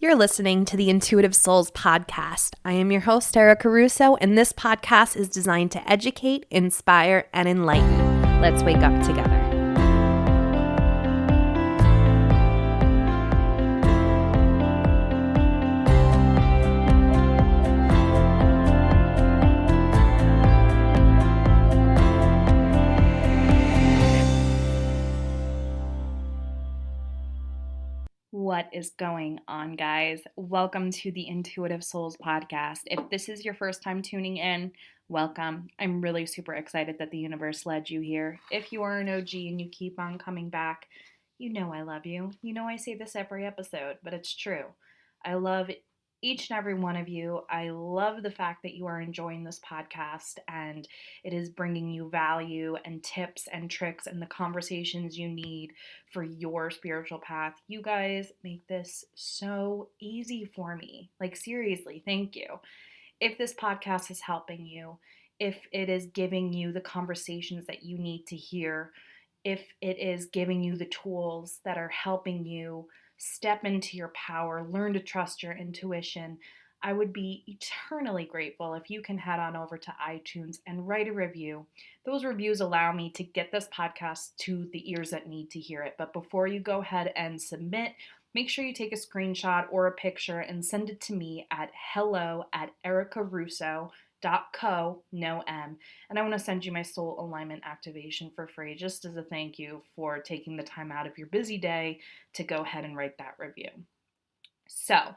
You're listening to the Intuitive Souls podcast. I am your host, Erica Russo, and this podcast is designed to educate, inspire, and enlighten. Let's wake up together. What is going on, guys? Welcome to the Intuitive Souls podcast. If this is your first time tuning in, welcome. I'm really super excited that the universe led you here. If you are an OG and you keep on coming back, you know I love you. You know I say this every episode, but it's true. I love each and every one of you. I love the fact that you are enjoying this podcast and it is bringing you value and tips and tricks and the conversations you need for your spiritual path. You guys make this so easy for me. Like, seriously, thank you. If this podcast is helping you, if it is giving you the conversations that you need to hear, if it is giving you the tools that are helping you step into your power, learn to trust your intuition, I would be eternally grateful if you can head on over to iTunes and write a review. Those reviews allow me to get this podcast to the ears that need to hear it. But before you go ahead and submit, make sure you take a screenshot or a picture and send it to me at hello@ericarusso.co, no M. And I want to send you my soul alignment activation for free, just as a thank you for taking the time out of your busy day to go ahead and write that review. So,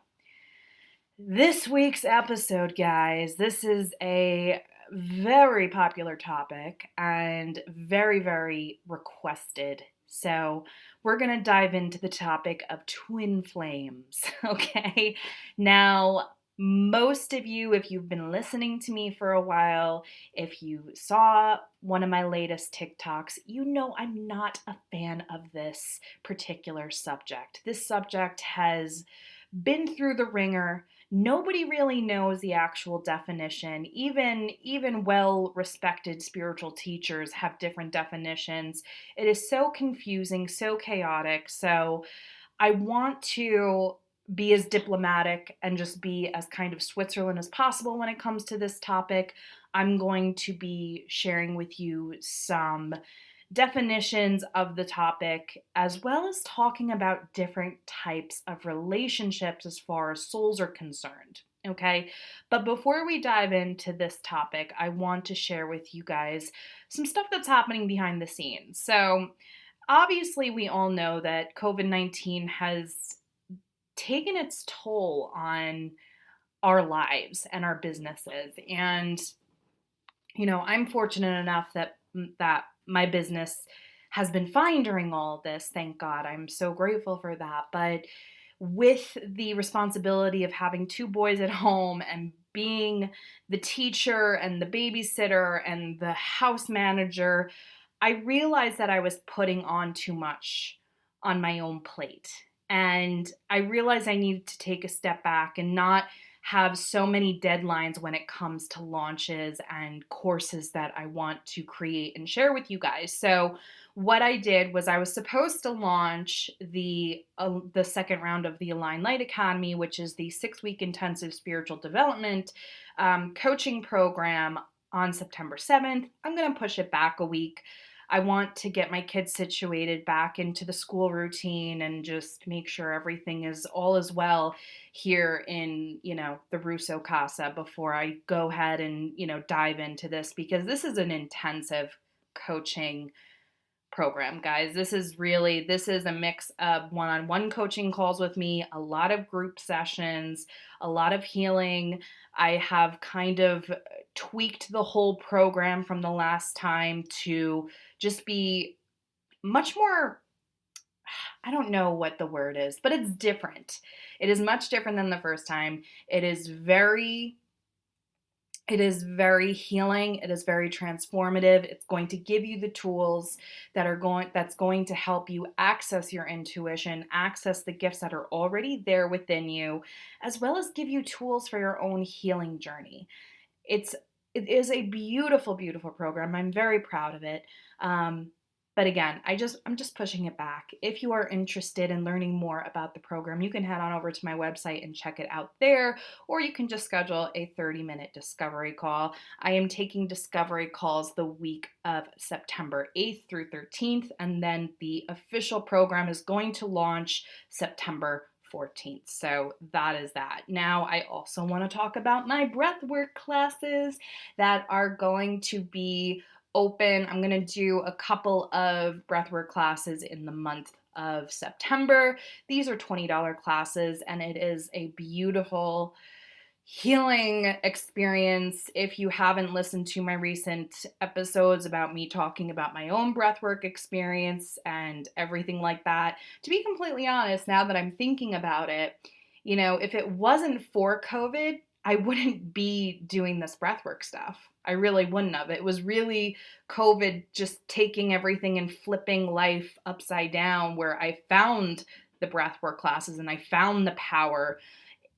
this week's episode, guys, this is a very popular topic and very, very requested. So we're going to dive into the topic of twin flames, okay? Now, most of you, if you've been listening to me for a while, if you saw one of my latest TikToks, you know I'm not a fan of this particular subject. This subject has been through the ringer. Nobody really knows the actual definition. Even well-respected spiritual teachers have different definitions. It is so confusing, so chaotic. So I want to be as diplomatic and just be as kind of Switzerland as possible when it comes to this topic. I'm going to be sharing with you some definitions of the topic, as well as talking about different types of relationships as far as souls are concerned. Okay, but before we dive into this topic, I want to share with you guys some stuff that's happening behind the scenes. So, obviously, we all know that COVID-19 has taken its toll on our lives and our businesses. And, you know, I'm fortunate enough that my business has been fine during all of this. Thank God. I'm so grateful for that. But with the responsibility of having two boys at home and being the teacher and the babysitter and the house manager, I realized that I was putting on too much on my own plate. And I realized I needed to take a step back and not have so many deadlines when it comes to launches and courses that I want to create and share with you guys. So what I did was I was supposed to launch the second round of the Align Light Academy, which is the 6-week intensive spiritual development coaching program, on September 7th. I'm going to push it back a week. I want to get my kids situated back into the school routine and just make sure everything is all as well here in, the Russo Casa before I go ahead and, dive into this, because this is an intensive coaching program, guys. This is a mix of one-on-one coaching calls with me, a lot of group sessions, a lot of healing. I have kind of tweaked the whole program from the last time to just be much more, I don't know what the word is, but it's different. It is much different than the first time. It is very healing. It is very transformative. It's going to give you the tools that's going to help you access your intuition, access the gifts that are already there within you, as well as give you tools for your own healing journey. It is a beautiful, beautiful program. I'm very proud of it. But again, I'm just pushing it back. If you are interested in learning more about the program, you can head on over to my website and check it out there, or you can just schedule a 30-minute discovery call. I am taking discovery calls the week of September 8th through 13th, and then the official program is going to launch September 14th. So that is that. Now, I also want to talk about my breathwork classes that are going to be open. I'm going to do a couple of breathwork classes in the month of September. These are $20 classes, and it is a beautiful healing experience. If you haven't listened to my recent episodes about me talking about my own breathwork experience and everything like that, to be completely honest, now that I'm thinking about it, if it wasn't for COVID, I wouldn't be doing this breathwork stuff. I really wouldn't have. It was really COVID just taking everything and flipping life upside down, where I found the breathwork classes and I found the power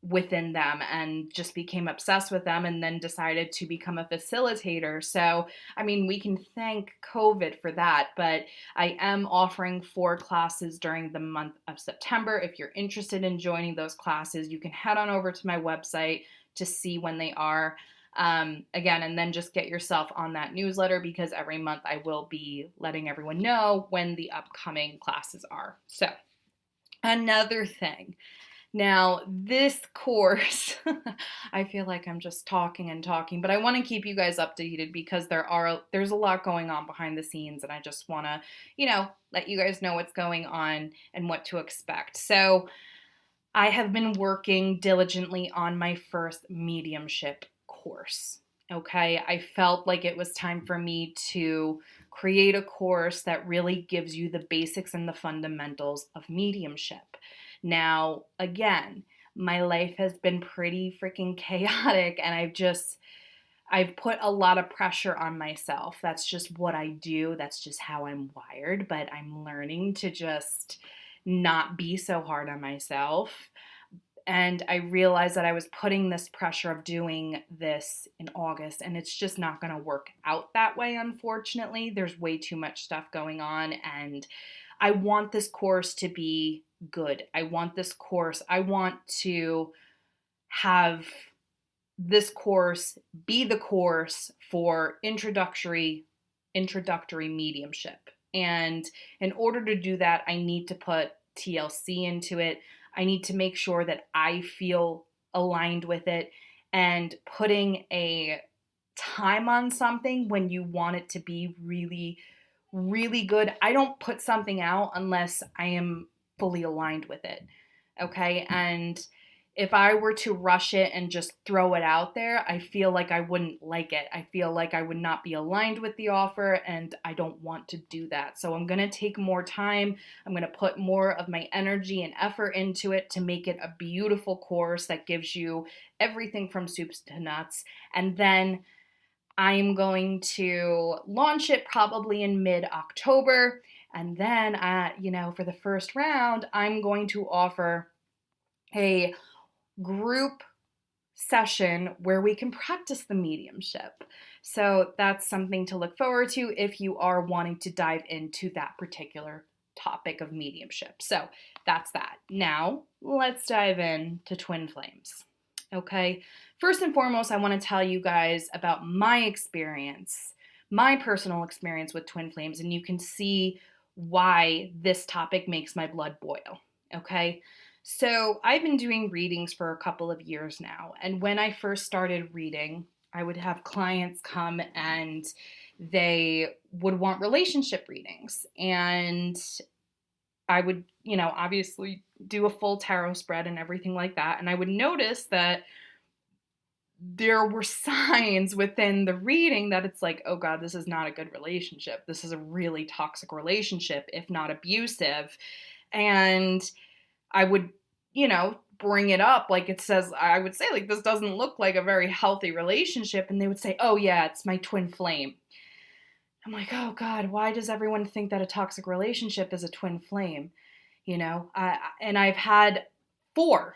within them and just became obsessed with them, and then decided to become a facilitator. So, we can thank COVID for that, but I am offering 4 classes during the month of September. If you're interested in joining those classes, you can head on over to my website to see when they are. Again, and then just get yourself on that newsletter, because every month I will be letting everyone know when the upcoming classes are. So, another thing. Now, this course, I feel like I'm just talking and talking, but I want to keep you guys updated, because there's a lot going on behind the scenes, and I just want to, let you guys know what's going on and what to expect. So, I have been working diligently on my first mediumship course. Okay, I felt like it was time for me to create a course that really gives you the basics and the fundamentals of mediumship. Now, again, my life has been pretty freaking chaotic, and I've put a lot of pressure on myself. That's just what I do. That's just how I'm wired, but I'm learning to just not be so hard on myself. And I realized that I was putting this pressure of doing this in August, and it's just not going to work out that way, unfortunately. There's way too much stuff going on, and I want this course to be good. I want to have this course be the course for introductory mediumship. And in order to do that, I need to put TLC into it. I need to make sure that I feel aligned with it, and putting a time on something when you want it to be really, really good. I don't put something out unless I am fully aligned with it. Okay. And if I were to rush it and just throw it out there, I feel like I wouldn't like it. I feel like I would not be aligned with the offer, and I don't want to do that. So I'm going to take more time. I'm going to put more of my energy and effort into it to make it a beautiful course that gives you everything from soups to nuts. And then I'm going to launch it probably in mid-October. And then, for the first round, I'm going to offer a group session where we can practice the mediumship. So that's something to look forward to if you are wanting to dive into that particular topic of mediumship. So that's that. Now, let's dive into twin flames. Okay. First and foremost, I want to tell you guys about my personal experience with twin flames, and you can see why this topic makes my blood boil. Okay. So I've been doing readings for a couple of years now. And when I first started reading, I would have clients come and they would want relationship readings. And I would, obviously do a full tarot spread and everything like that. And I would notice that there were signs within the reading that it's like, oh God, this is not a good relationship. This is a really toxic relationship, if not abusive. And I would, bring it up like it says, I would say, like, this doesn't look like a very healthy relationship. And they would say, oh yeah, it's my twin flame. I'm like, oh God, why does everyone think that a toxic relationship is a twin flame? And I've had 4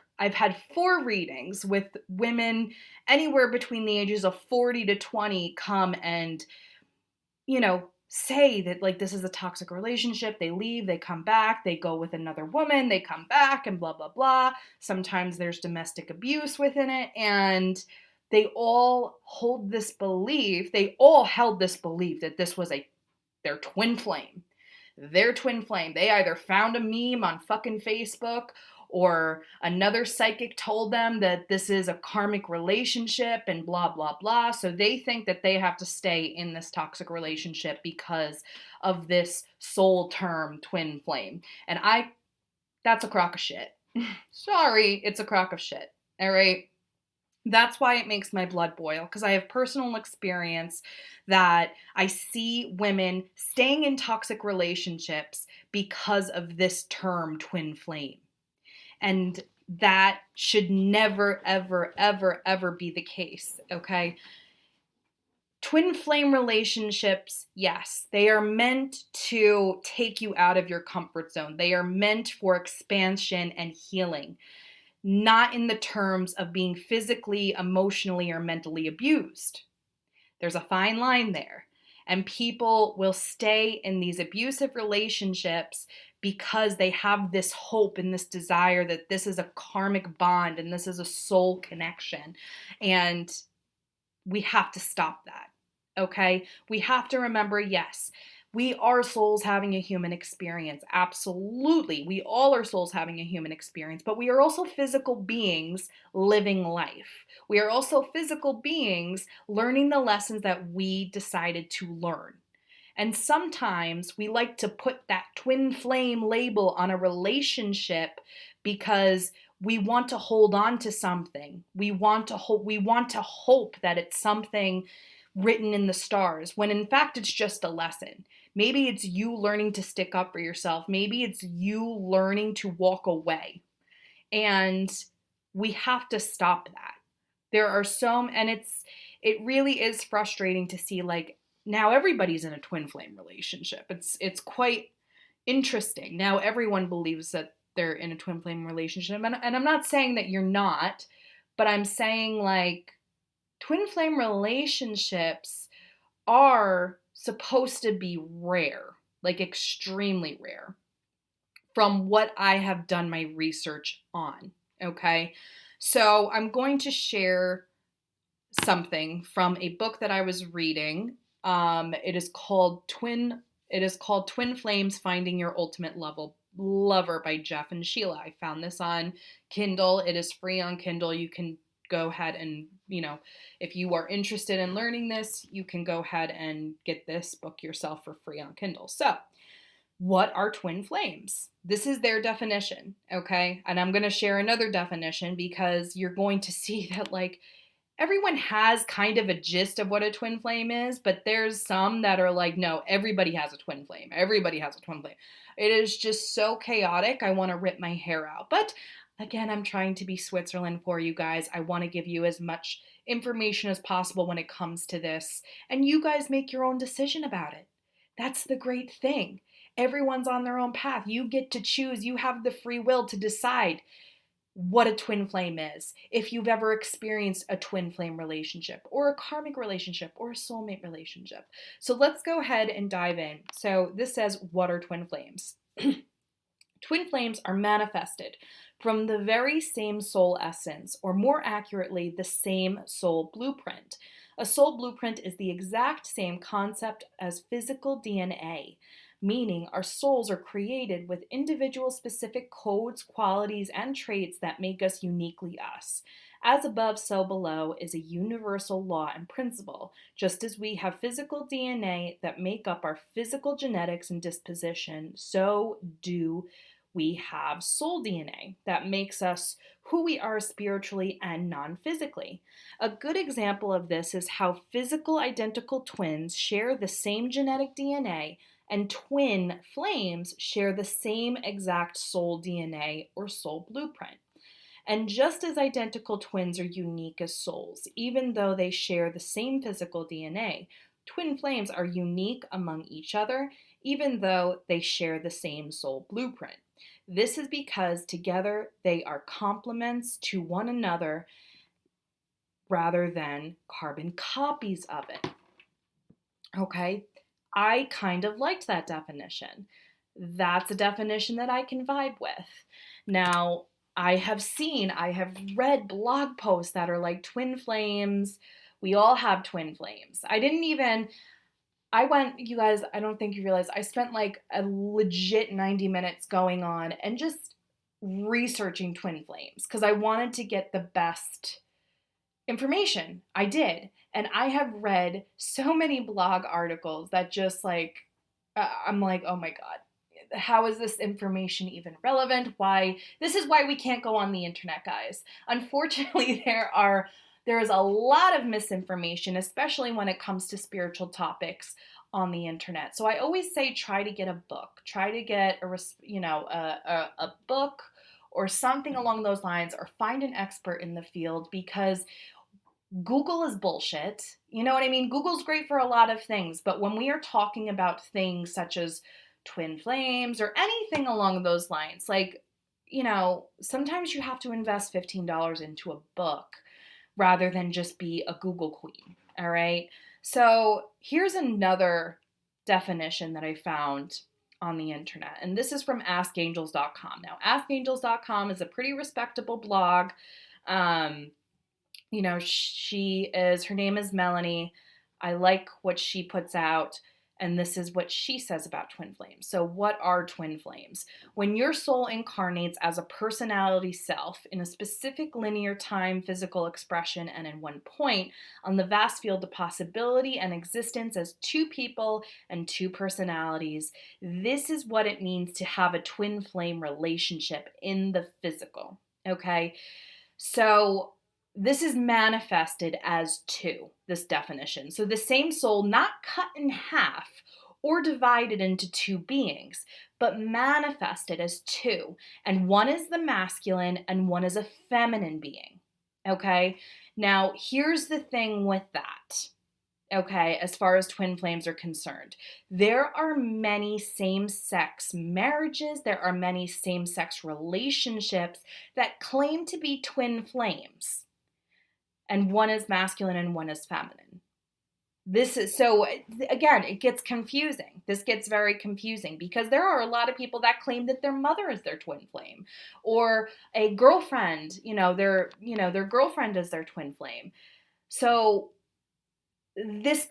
readings with women anywhere between the ages of 40 to 20 come and, say that like this is a toxic relationship. They leave, they come back, they go with another woman, they come back, and blah blah blah. Sometimes there's domestic abuse within it, and they all hold this belief, they all held this belief that this was their twin flame. Their twin flame. They either found a meme on fucking Facebook, or another psychic told them that this is a karmic relationship and blah, blah, blah. So they think that they have to stay in this toxic relationship because of this soul term twin flame. And that's a crock of shit. Sorry, it's a crock of shit. All right. That's why it makes my blood boil, because I have personal experience that I see women staying in toxic relationships because of this term twin flame. And that should never, ever, ever, ever be the case, okay? Twin flame relationships, yes, they are meant to take you out of your comfort zone. They are meant for expansion and healing, not in the terms of being physically, emotionally, or mentally abused. There's a fine line there. And people will stay in these abusive relationships because they have this hope and this desire that this is a karmic bond and this is a soul connection. And we have to stop that, okay? We have to remember, yes, we are souls having a human experience. Absolutely. We all are souls having a human experience, but we are also physical beings living life. We are also physical beings learning the lessons that we decided to learn. And sometimes we like to put that twin flame label on a relationship because we want to hold on to something. We want to hope that it's something written in the stars, when in fact it's just a lesson. Maybe it's you learning to stick up for yourself. Maybe it's you learning to walk away. And we have to stop that. There are and it really is frustrating to see, like, now everybody's in a twin flame relationship. It's quite interesting. Now everyone believes that they're in a twin flame relationship. And I'm not saying that you're not, but I'm saying, like, twin flame relationships are supposed to be rare, like extremely rare, from what I have done my research on, okay? So I'm going to share something from a book that I was reading. It is called Twin Flames: Finding Your Ultimate Lover by Jeff and Sheila. I found this on Kindle. It is free on Kindle. You can go ahead and, if you are interested in learning this, you can go ahead and get this book yourself for free on Kindle. So, what are twin flames? This is their definition, okay? And I'm going to share another definition because you're going to see that, like, everyone has kind of a gist of what a twin flame is, but there's some that are like, no, everybody has a twin flame. Everybody has a twin flame. It is just so chaotic. I want to rip my hair out. But again, I'm trying to be Switzerland for you guys. I want to give you as much information as possible when it comes to this, and you guys make your own decision about it. That's the great thing. Everyone's on their own path. You get to choose. You have the free will to decide what a twin flame is. If you've ever experienced a twin flame relationship or a karmic relationship or a soulmate relationship. So let's go ahead and dive in. So this says, what are twin flames? Twin flames are manifested from the very same soul essence, or more accurately, the same soul blueprint. A soul blueprint is the exact same concept as physical DNA, meaning our souls are created with individual specific codes, qualities, and traits that make us uniquely us. As above, so below is a universal law and principle. Just as we have physical DNA that make up our physical genetics and disposition, so do we have soul DNA that makes us who we are spiritually and non-physically. A good example of this is how physical identical twins share the same genetic DNA, and twin flames share the same exact soul DNA or soul blueprint. And just as identical twins are unique as souls, even though they share the same physical DNA, twin flames are unique among each other, even though they share the same soul blueprint. This is because together they are complements to one another rather than carbon copies of it. Okay? I kind of liked that definition. That's a definition that I can vibe with. Now, I have read blog posts that are like twin flames. We all have twin flames. You guys, I don't think you realize, I spent like a legit 90 minutes going on and just researching twin flames because I wanted to get the best information. I did. And I have read so many blog articles that just like, I'm like, oh my God, how is this information even relevant? This is why we can't go on the internet, guys. Unfortunately, there is a lot of misinformation, especially when it comes to spiritual topics on the internet. So I always say, try to get a book, try to get a book or something along those lines, or find an expert in the field, because Google is bullshit. You know what I mean? Google's great for a lot of things, but when we are talking about things such as twin flames or anything along those lines, like, sometimes you have to invest $15 into a book rather than just be a Google queen, all right? So here's another definition that I found on the internet, and this is from askangels.com. Now, askangels.com is a pretty respectable blog. Her name is Melanie. I like what she puts out, and this is what she says about twin flames. So what are twin flames? When your soul incarnates as a personality self in a specific linear time, physical expression, and in one point on the vast field of possibility and existence as two people and two personalities, this is what it means to have a twin flame relationship in the physical, okay? So this is manifested as two, this definition. So the same soul, not cut in half or divided into two beings, but manifested as two. And one is the masculine and one is a feminine being. Okay? Now, here's the thing with that. Okay, as far as twin flames are concerned, there are many same-sex marriages, there are many same-sex relationships that claim to be twin flames. And one is masculine and one is feminine. Again, it gets confusing. This gets very confusing because there are a lot of people that claim that their mother is their twin flame, or a girlfriend, their girlfriend is their twin flame. So this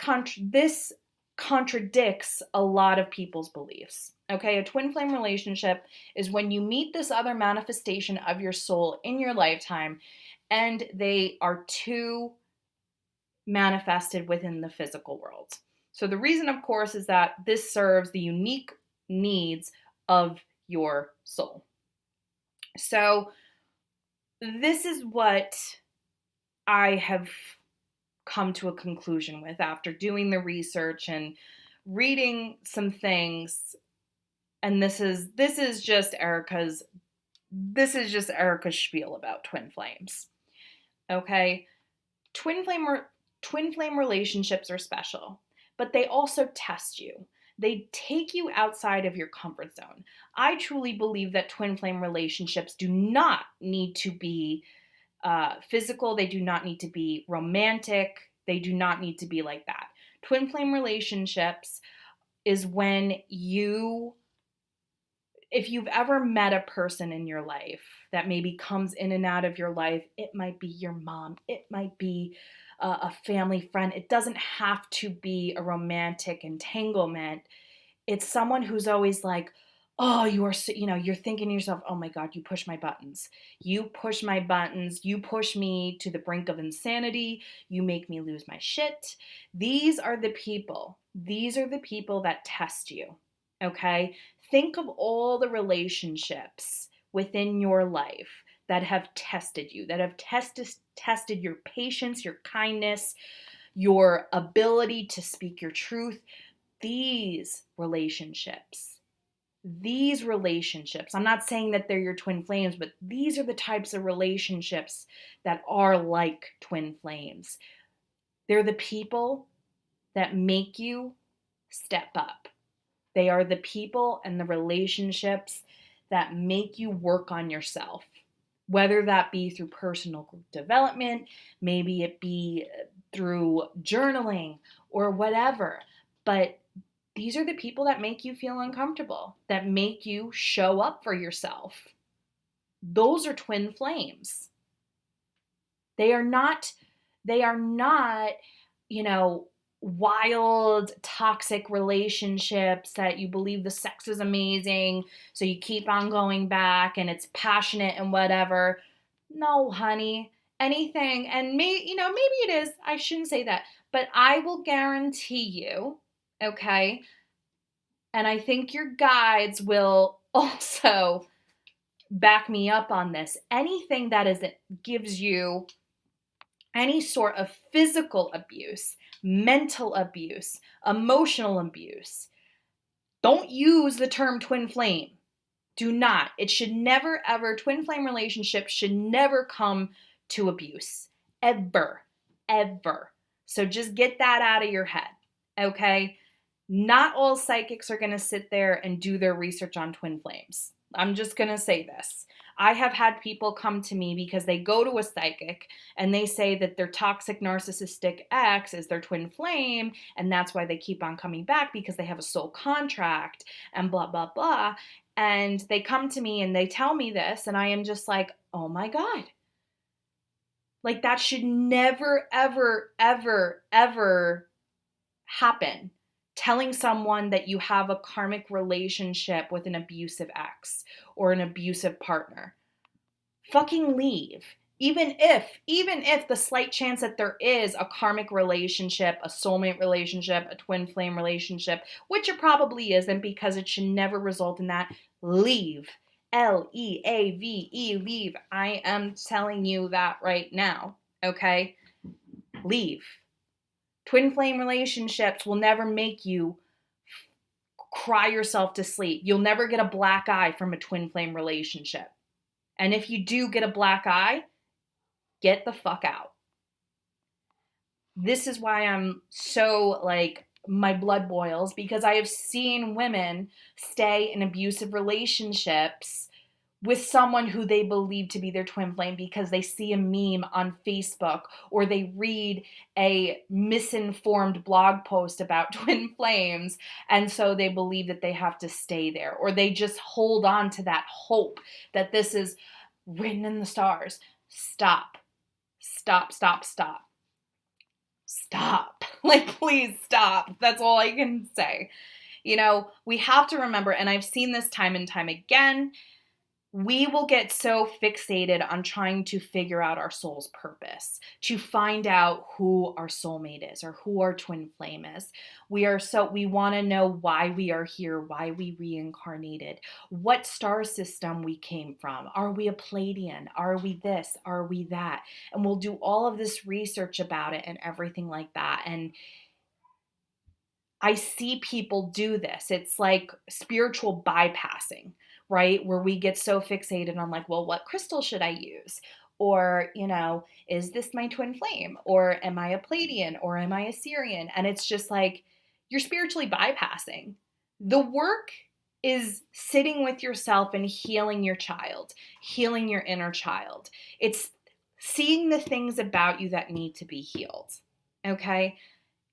contradicts a lot of people's beliefs. Okay, a twin flame relationship is when you meet this other manifestation of your soul in your lifetime, and they are two manifested within the physical world. So the reason, of course, is that this serves the unique needs of your soul. So this is what I have come to a conclusion with after doing the research and reading some things. And this is just Erica's spiel about twin flames. Okay? Twin flame relationships are special, but they also test you. They take you outside of your comfort zone. I truly believe that twin flame relationships do not need to be physical. They do not need to be romantic. They do not need to be like that. Twin flame relationships is when if you've ever met a person in your life that maybe comes in and out of your life, it might be your mom, it might be a family friend. It doesn't have to be a romantic entanglement. It's someone who's always like, oh, you're thinking to yourself, oh my God, you push my buttons. You push my buttons. You push me to the brink of insanity. You make me lose my shit. These are the people that test you, okay? Think of all the relationships within your life that have tested you, that have tested your patience, your kindness, your ability to speak your truth. These relationships, I'm not saying that they're your twin flames, but these are the types of relationships that are like twin flames. They're the people that make you step up. They are the people and the relationships that make you work on yourself, whether that be through personal development, maybe it be through journaling or whatever. But These are the people that make you feel uncomfortable, that make you show up for yourself. Those are twin flames. They are not, wild, toxic relationships that you believe the sex is amazing, so you keep on going back and it's passionate and whatever. No, honey. Anything, and maybe it is, I shouldn't say that, but I will guarantee you, okay, and I think your guides will also back me up on this. Anything that gives you any sort of physical abuse, mental abuse, emotional abuse, don't use the term twin flame. Do not. It should never, ever, twin flame relationships should never come to abuse. Ever. Ever. So just get that out of your head. Okay? Not all psychics are going to sit there and do their research on twin flames. I'm just going to say this. I have had people come to me because they go to a psychic and they say that their toxic narcissistic ex is their twin flame, and that's why they keep on coming back, because they have a soul contract and blah, blah, blah. And they come to me and they tell me this, and I am just like, oh my God. Like, that should never, ever, ever, ever happen. Telling someone that you have a karmic relationship with an abusive ex or an abusive partner. Fucking leave. Even if the slight chance that there is a karmic relationship, a soulmate relationship, a twin flame relationship, which it probably isn't, because it should never result in that, leave. Leave. Leave. I am telling you that right now. Okay? Leave. Twin flame relationships will never make you cry yourself to sleep. You'll never get a black eye from a twin flame relationship. And if you do get a black eye, get the fuck out. This is why I'm so, my blood boils, because I have seen women stay in abusive relationships with someone who they believe to be their twin flame because they see a meme on Facebook or they read a misinformed blog post about twin flames, and so they believe that they have to stay there, or they just hold on to that hope that this is written in the stars. Stop. Please stop. That's all I can say. We have to remember, and I've seen this time and time again, we will get so fixated on trying to figure out our soul's purpose, to find out who our soulmate is or who our twin flame is. We want to know why we are here, why we reincarnated, what star system we came from. Are we a Pleiadian? Are we this? Are we that? And we'll do all of this research about it and everything like that. And I see people do this. It's like spiritual bypassing, right? Where we get so fixated on well, what crystal should I use? Or, is this my twin flame? Or am I a Pleiadian? Or am I a Syrian? And it's just you're spiritually bypassing. The work is sitting with yourself and healing your child, healing your inner child. It's seeing the things about you that need to be healed, okay?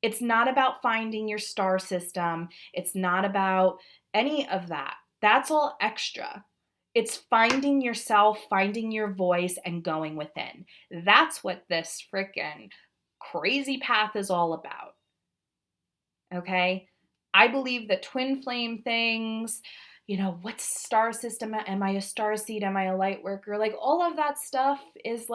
It's not about finding your star system. It's not about any of that. That's all extra. It's finding yourself, finding your voice, and going within. That's what this freaking crazy path is all about. Okay? I believe that twin flame things, what star system? Am I a star seed? Am I a light worker? All of that stuff is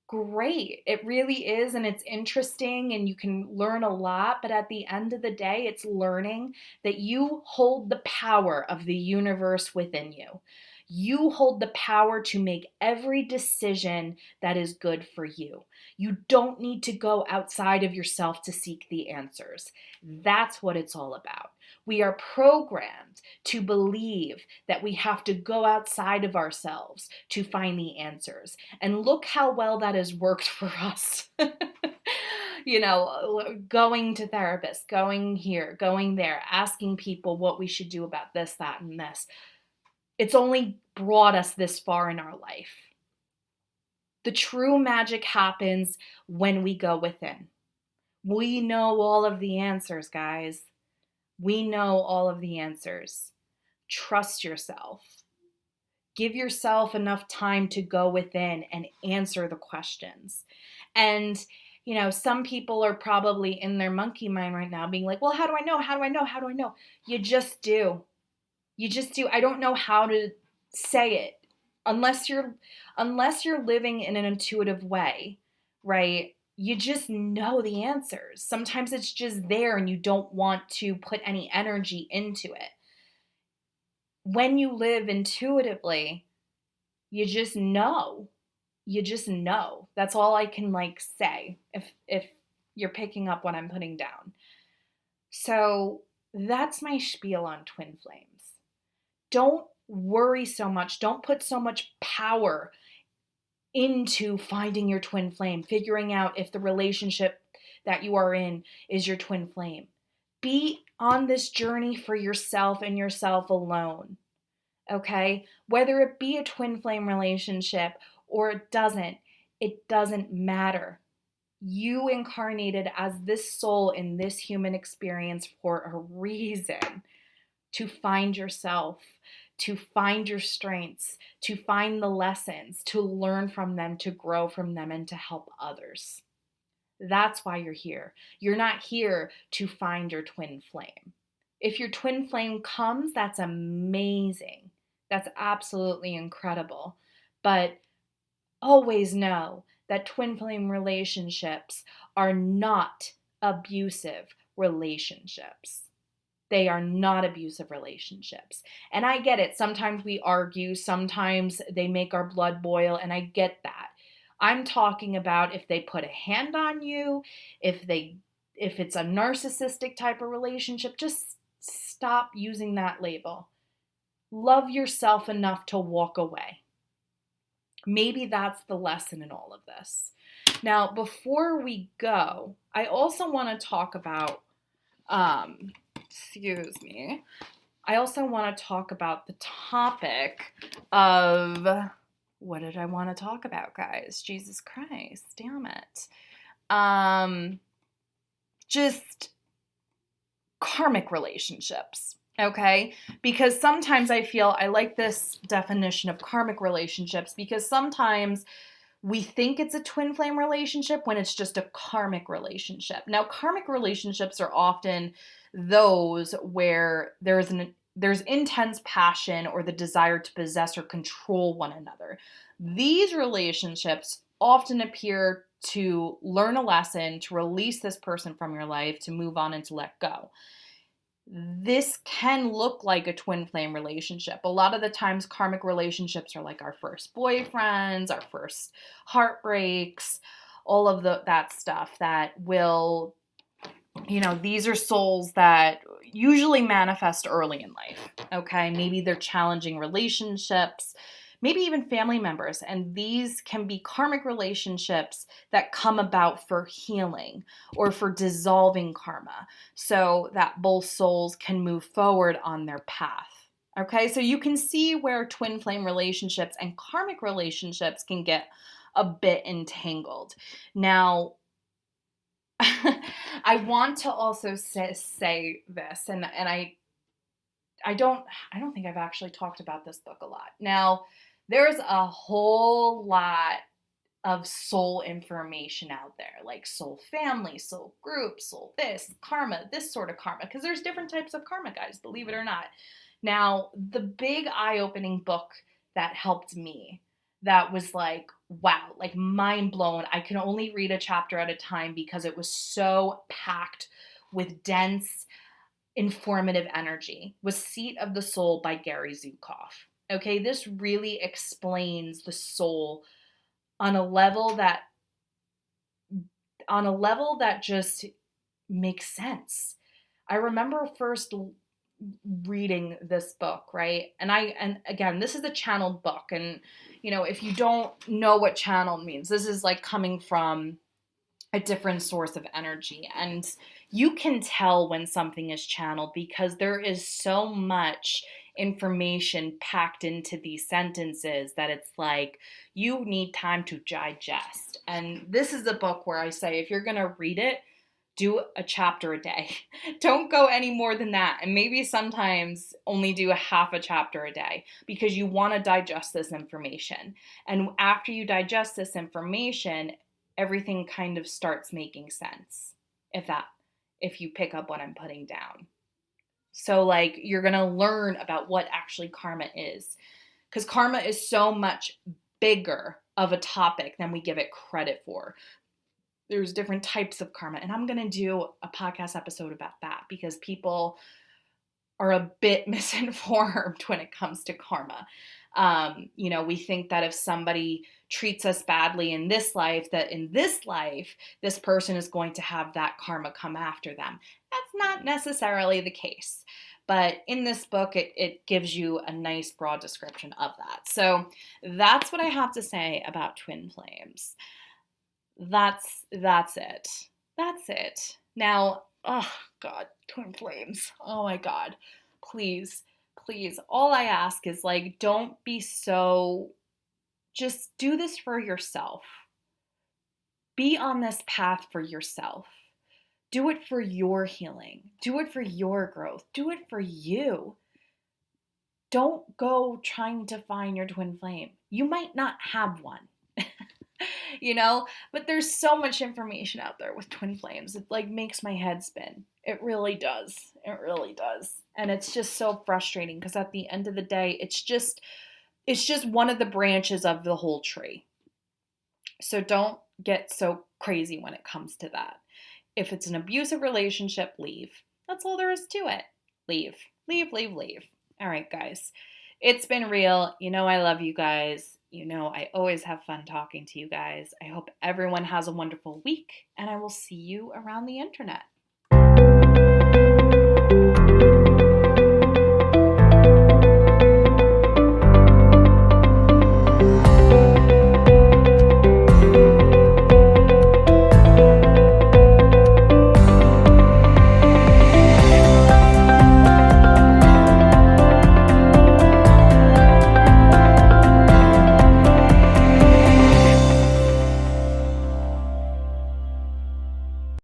great. It really is, and it's interesting, and you can learn a lot, but at the end of the day, it's learning that you hold the power of the universe within you. You hold the power to make every decision that is good for you. You don't need to go outside of yourself to seek the answers. That's what it's all about. We are programmed to believe that we have to go outside of ourselves to find the answers. And look how well that has worked for us. Going to therapists, going here, going there, asking people what we should do about this, that, and this. It's only brought us this far in our life. The true magic happens when we go within. We know all of the answers, guys. We know all of the answers. Trust yourself. Give yourself enough time to go within and answer the questions. And, some people are probably in their monkey mind right now being like, well, how do I know? How do I know? How do I know? You just do. You just do. I don't know how to say it unless you're living in an intuitive way, right? You just know the answers. Sometimes it's just there and you don't want to put any energy into it. When you live intuitively, you just know. You just know. That's all I can say if you're picking up what I'm putting down. So that's my spiel on twin flames. Don't worry so much. Don't put so much power into finding your twin flame, figuring out if the relationship that you are in is your twin flame. Be on this journey for yourself and yourself alone. Okay? Whether it be a twin flame relationship or it doesn't matter. You incarnated as this soul in this human experience for a reason, to find yourself, to find your strengths, to find the lessons, to learn from them, to grow from them, and to help others. That's why you're here. You're not here to find your twin flame. If your twin flame comes, that's amazing. That's absolutely incredible. But always know that twin flame relationships are not abusive relationships. They are not abusive relationships. And I get it. Sometimes we argue, sometimes they make our blood boil, and I get that. I'm talking about if they put a hand on you, if it's a narcissistic type of relationship, just stop using that label. Love yourself enough to walk away. Maybe that's the lesson in all of this. Now, before we go, I also want to talk about, I also want to talk about the topic of, what did I want to talk about, guys? Jesus Christ, damn it. Just karmic relationships. Okay? Because sometimes I feel I like this definition of karmic relationships because sometimes we think it's a twin flame relationship when it's just a karmic relationship. Now, karmic relationships are often those where there's intense passion or the desire to possess or control one another. These relationships often appear to learn a lesson, to release this person from your life, to move on and to let go. This can look like a twin flame relationship. A lot of the times karmic relationships are like our first boyfriends, our first heartbreaks, all of that stuff that will, these are souls that usually manifest early in life, okay? Maybe they're challenging relationships, maybe even family members. And these can be karmic relationships that come about for healing or for dissolving karma so that both souls can move forward on their path. Okay, so you can see where twin flame relationships and karmic relationships can get a bit entangled. Now, I want to also say this, and I don't think I've actually talked about this book a lot. Now, there's a whole lot of soul information out there, like soul family, soul group, soul this, karma, this sort of karma, because there's different types of karma, guys, believe it or not. Now, the big eye-opening book that helped me, that was like, wow, like mind blown. I can only read a chapter at a time because it was so packed with dense, informative energy, was Seat of the Soul by Gary Zukav. Okay, this really explains the soul on a level that just makes sense. I remember first reading this book, right? And again, this is a channeled book, and if you don't know what channeled means, this is like coming from a different source of energy, and you can tell when something is channeled because there is so much information packed into these sentences that it's like you need time to digest. And this is a book where I say if you're going to read it, do a chapter a day. Don't go any more than that. And maybe sometimes only do a half a chapter a day, because you want to digest this information. And after you digest this information, everything kind of starts making sense. If you pick up what I'm putting down. So like, you're going to learn about what actually karma is, because karma is so much bigger of a topic than we give it credit for. There's different types of karma, and I'm going to do a podcast episode about that, because people are a bit misinformed when it comes to karma. We think that if somebody treats us badly in this life, that in this life, this person is going to have that karma come after them. That's not necessarily the case. But in this book, it gives you a nice broad description of that. So that's what I have to say about twin flames. That's it. That's it. Now, oh God, twin flames. Oh my God. Please, all I ask is, like, don't be so, just do this for yourself. Be on this path for yourself. Do it for your healing. Do it for your growth. Do it for you. Don't go trying to find your twin flame. You might not have one. But there's so much information out there with twin flames. It like makes my head spin. It really does. It really does. And it's just so frustrating, because at the end of the day, it's just one of the branches of the whole tree. So don't get so crazy when it comes to that. If it's an abusive relationship, leave. That's all there is to it. Leave. All right, guys. It's been real. I love you guys. I always have fun talking to you guys. I hope everyone has a wonderful week, and I will see you around the internet.